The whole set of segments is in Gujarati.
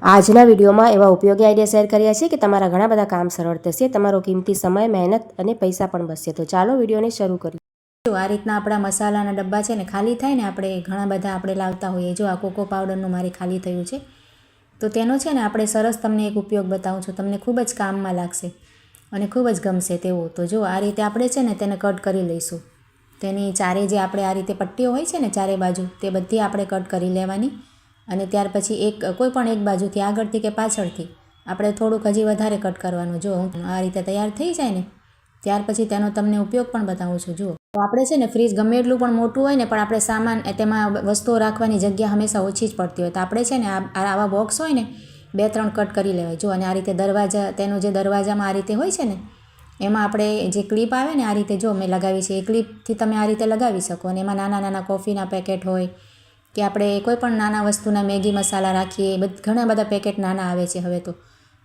આજના વિડીયોમાં એવા ઉપયોગી આઈડિયા શેર કર્યા છે કે તમારા ઘણા બધા કામ સરળ થશે, તમારો કિંમતી સમય, મહેનત અને પૈસા પણ બચશે. તો ચાલો વિડીયોને શરૂ કરીએ. જો આ રીતના આપણા મસાલાના ડબ્બા છે ને ખાલી થાય ને, આપણે ઘણા બધા આપણે લાવતા હોઈએ. જો આ કોકો પાવડરનું મારે ખાલી થયું છે, તો તેનો છે ને આપણે સરસ તમને એક ઉપયોગ બતાવું છું. તમને ખૂબ જ કામમાં લાગશે અને ખૂબ જ ગમશે તેવો. તો જો આ રીતે આપણે છે ને તેને કટ કરી લઈશું. તેની ચારે જે આપણે આ રીતે પટ્ટીઓ હોય છે ને ચારે બાજુ, તે બધી આપણે કટ કરી લેવાની. અને ત્યાર પછી કોઈ પણ એક બાજુથી આગળથી કે પાછળથી આપણે થોડુંક હજી વધારે કટ કરવાનું. જો આ રીતે તૈયાર થઈ જાય ને ત્યાર પછી તેનો તમને ઉપયોગ પણ બતાવું છું. જુઓ, તો આપણે છે ને ફ્રીજ ગમે એટલું પણ મોટું હોય ને, પણ આપણે સામાન તેમાં વસ્તુઓ રાખવાની જગ્યા હંમેશા ઓછી જ પડતી હોય. તો આપણે છે ને આવા બોક્સ હોય ને 2-3 કટ કરી લેવાય. જો અને આ રીતે દરવાજા, તેનો જે દરવાજામાં આ રીતે હોય છે ને, એમાં આપણે જે ક્લિપ આવે ને આ રીતે, જો મેં લગાવી છે, એ ક્લિપથી તમે આ રીતે લગાવી શકો. અને એમાં નાના નાના કોફીના પેકેટ હોય કે આપણે કોઈ પણ નાના વસ્તુના મેગી મસાલા રાખીએ, ઘણા બધા પેકેટ નાના આવે છે હવે તો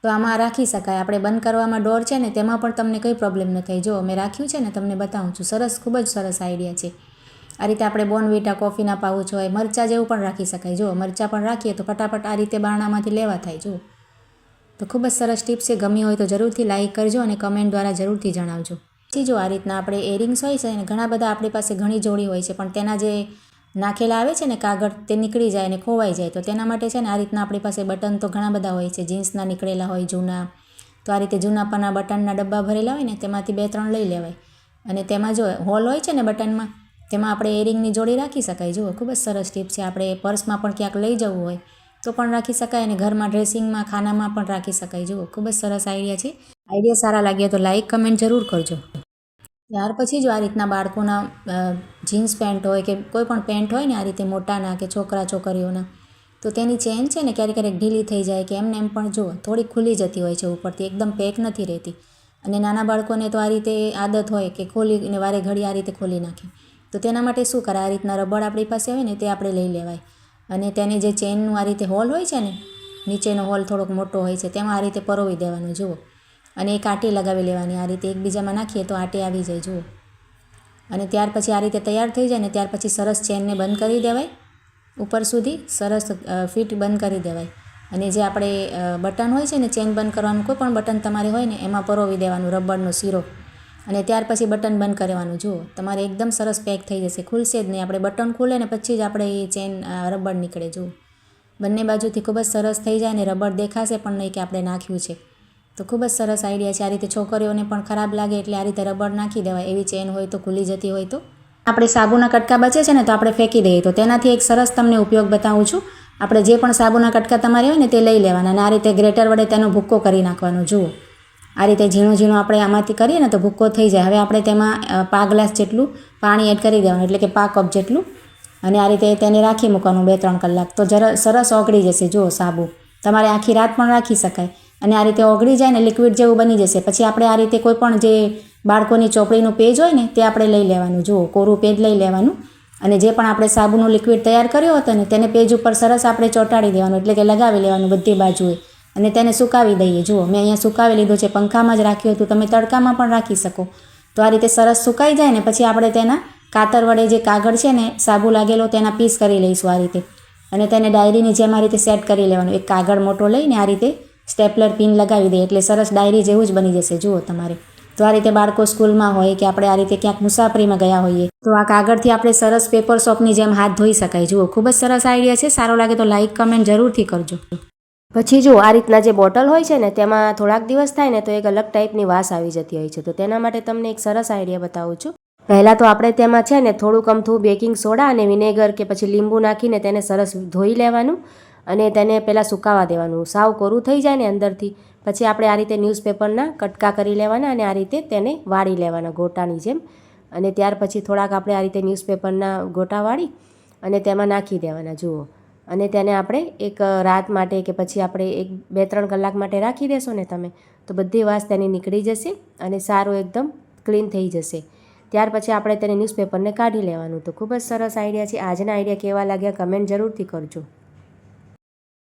આમાં રાખી શકાય. આપણે બંધ કરવામાં ડોર છે ને, તેમાં પણ તમને કંઈ પ્રોબ્લેમ ન થાય. જો મેં રાખ્યું છે ને, તમને બતાવું છું. સરસ, ખૂબ જ સરસ આઈડિયા છે. આ રીતે આપણે બોર્નવિટા કોફીના પાઉચ હોય, મરચાં જેવું પણ રાખી શકાય. જો મરચાં પણ રાખીએ તો ફટાફટ આ રીતે બારણામાંથી લેવા થાય. જો તો ખૂબ જ સરસ ટિપ્સ છે. ગમી હોય તો જરૂરથી લાઇક કરજો અને કમેન્ટ દ્વારા જરૂરથી જણાવજો. પછી જો આ રીતના આપણે એરિંગ્સ હોય છે ને, ઘણા બધા આપણી પાસે ઘણી જોડી હોય છે, પણ તેના જે નાખેલા આવે છે ને કાગળ, તે નીકળી જાય અને ખોવાઈ જાય. તો તેના માટે છે ને આ રીતના આપણી પાસે બટન તો ઘણા બધા હોય છે. જીન્સના નીકળેલા હોય જૂના, તો આ રીતે જૂના પના બટનના ડબ્બા ભરેલા હોય ને, તેમાંથી 2-3 લઈ લેવાય. અને તેમાં જો હોલ હોય છે ને બટનમાં, તેમાં આપણે એરિંગની જોડી રાખી શકાય. જુઓ, ખૂબ જ સરસ ટીપ છે. આપણે પર્સમાં પણ ક્યાંક લઈ જવું હોય તો પણ રાખી શકાય, અને ઘરમાં ડ્રેસિંગમાં, ખાનામાં પણ રાખી શકાય. જુઓ, ખૂબ જ સરસ આઈડિયા છે. આઈડિયા સારા લાગ્યા તો લાઇક કમેન્ટ જરૂર કરજો. ત્યાર પછી જો આ રીતના બાળકોના જીન્સ પેન્ટ હોય કે કોઈ પણ પેન્ટ હોય ને, આ રીતે મોટાના કે છોકરા છોકરીઓના, તો તેની ચેન છે ને ક્યારેક ઢીલી થઈ જાય કે એમને એમ પણ જો થોડી ખુલી જતી હોય છે ઉપરથી, એકદમ પેક નથી રહેતી. અને નાના બાળકોને તો આ રીતે આદત હોય કે ખોલીને વારે ઘડી આ રીતે ખોલી નાખે. તો તેના માટે શું કરે, આ રીતના રબડ આપણી પાસે હોય ને, તે આપણે લઈ લેવાય. અને તેને જે ચેનનું આ રીતે હોલ હોય છે ને, નીચેનો હોલ થોડોક મોટો હોય છે, તેમાં આ રીતે પરોવી દેવાનું. જુઓ, અને એક આટી લગાવી લેવાની. આ રીતે એકબીજામાં નાખીએ તો આટી આવી જાય. જુઓ, અને ત્યાર પછી આ રીતે તૈયાર થઈ જાય ને, ત્યાર પછી સરસ ચેનને બંધ કરી દેવાય. ઉપર સુધી સરસ ફિટ બંધ કરી દેવાય. અને જે આપણે બટન હોય છે ને, ચેન બંધ કરવાનું કોઈ પણ બટન તમારે હોય ને, એમાં પરોવી દેવાનું રબરનો શીરો. અને ત્યાર પછી બટન બંધ કરવાનું. જુઓ, તમારે એકદમ સરસ પેક થઈ જશે, ખુલશે જ નહીં. આપણે બટન ખુલે ને પછી જ આપણે એ ચેન રબર નીકળે. જુઓ, બંને બાજુથી ખૂબ જ સરસ થઈ જાય ને રબર દેખાશે પણ નહીં કે આપણે નાખ્યું છે. તો ખૂબ જ સરસ આઈડિયા છે. આ રીતે છોકરીઓને પણ ખરાબ લાગે એટલે આ રીતે રબર નાખી દેવાય. એવી ચેન હોય તો, ખુલી જતી હોય તો. આપણે સાબુના કટકા બચે છે ને, તો આપણે ફેંકી દઈએ. તો તેનાથી એક સરસ તમને ઉપયોગ બતાવું છું. આપણે જે પણ સાબુના કટકા તમારે હોય ને, તે લઈ લેવાના અને આ રીતે ગ્રેટર વડે તેનો ભૂક્કો કરી નાખવાનો. જુઓ, આ રીતે ઝીણો ઝીણો આપણે આમાંથી કરીએ ને તો ભૂક્કો થઈ જાય. હવે આપણે તેમાં પા ગ્લાસ જેટલું પાણી એડ કરી દેવાનું, એટલે કે પા કપ જેટલું. અને આ રીતે તેને રાખી મૂકવાનું 2-3 કલાક. તો સરસ ઓગળી જશે. જુઓ, સાબુ તમારે આખી રાત પણ રાખી શકાય. અને આ રીતે ઓગળી જાય ને લિક્વિડ જેવું બની જશે. પછી આપણે આ રીતે કોઈ પણ જે બાળકોની ચોપડીનું પેજ હોય ને, તે આપણે લઈ લેવાનું. જુઓ, કોરું પેજ લઈ લેવાનું. અને જે પણ આપણે સાબુનું લિક્વિડ તૈયાર કર્યો હતો ને, તેને પેજ ઉપર સરસ આપણે ચોંટાડી દેવાનું, એટલે કે લગાવી લેવાનું બધી બાજુએ. અને તેને સુકાવી દઈએ. જુઓ, મેં અહીંયા સુકાવી લીધું છે. પંખામાં જ રાખ્યું હતું, તમે તડકામાં પણ રાખી શકો. તો આ રીતે સરસ સુકાઈ જાય ને પછી આપણે તેના કાતર વડે જે કાગળ છે ને સાબુ લાગેલો, તેના પીસ કરી લઈશું આ રીતે. અને તેને ડાયરીની જેમ આ રીતે સેટ કરી લેવાનું. એક કાગળ મોટો લઈને આ રીતે સ્ટેપલર પિન લગાવી દઈએ એટલે સરસ ડાયરી જેવું જ બની જશે. જુઓ તમારે. તો આ રીતે બાળકો સ્કૂલમાં હોય કે આપણે આ રીતે ક્યાંક મુસાફરીમાં ગયા હોઈએ, તો આ કાગળથી આપણે સરસ પેપર સોપની જેમ હાથ ધોઈ શકાય. જુઓ, ખૂબ જ સરસ આઈડિયા છે. સારો લાગે તો લાઇક કમેન્ટ જરૂરથી કરજો. પછી જો આ રીતના જે બોટલ હોય છે ને, તેમાં થોડાક દિવસ થાય ને તો એક અલગ ટાઈપની વાસ આવી જતી હોય છે. તો તેના માટે તમને એક સરસ આઈડિયા બતાવું છું. પહેલાં તો આપણે તેમાં છે ને થોડુંક અમથું બેકિંગ સોડા અને વિનેગર કે પછી લીંબુ નાખીને તેને સરસ ધોઈ લેવાનું. અને તેને પહેલાં સુકાવા દેવાનું. સાવ કોરું થઈ જાય ને અંદરથી, પછી આપણે આ રીતે ન્યૂઝપેપરના કટકા કરી લેવાના અને આ રીતે તેને વાળી લેવાના ગોટાની જેમ. અને ત્યાર પછી થોડાક આપણે આ રીતે ન્યૂઝપેપરના ગોટા વાળી અને તેમાં નાખી દેવાના. જુઓ, અને તેને આપણે એક રાત માટે કે પછી આપણે 2-3 કલાક માટે રાખી દેશો ને તમે, તો બધી વાસ તેની નીકળી જશે અને સારું એકદમ ક્લીન થઈ જશે. ત્યાર પછી આપણે તેને ન્યૂઝપેપરને કાઢી લેવાનું. તો ખૂબ જ સરસ આઈડિયા છે. આજના આઈડિયા કેવા લાગ્યા કમેન્ટ જરૂરથી કરજો.